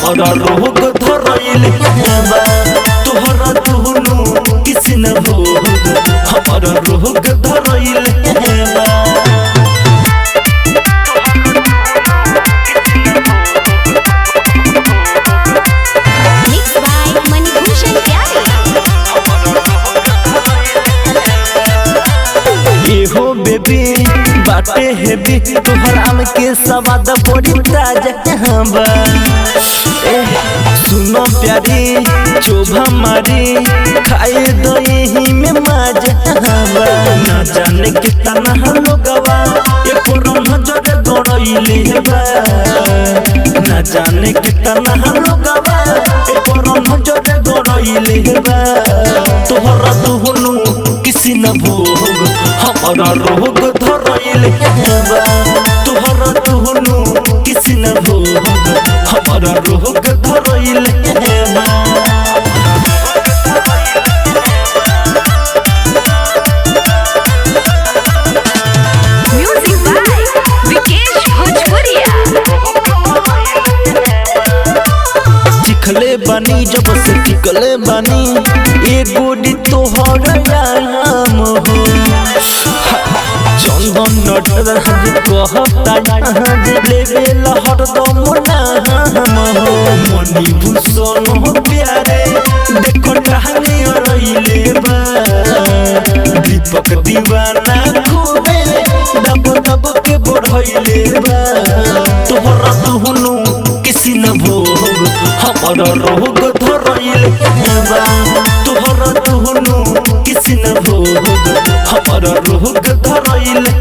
हमारा रोग धरैले बा तोहरा दुनु किसी न भोग हमारा रोग धरैले बा। हो बेबी बाटे हेबी तोहर आम के स्वाद बड़ी ताजा बा। सुनो प्यारी चोभा मारी खाए दो यही में मजा बा। ना जाने कितना लोगवा ये पर नजर गड़ैले बा। ना जाने कितना लोगवा ये पर नजर गड़ैले बा। तोहरा दुनु किसी न भोग हमारा रोग धरैले बा तोहरा दुनु किसी न भोग हमारा रोग धरैले बा। म्यूजिक बाय विकेश भोजपुरिया। चिखले बानी जब से टिकले बानी ये गोडी तोहर नाम हो। चंदन नटराज कहता लेवे हरदम नाम हो। मनी भूषण प्यारे देखो टहनी रैले बा। दीपक दीवाना खूबे दब दब के बढ़ैले बा। तोहरा दुनु किसी न भोग हमारा रोग धरैले बा। तोहरा दुनु किसी न भोग हमारा रोग धरैले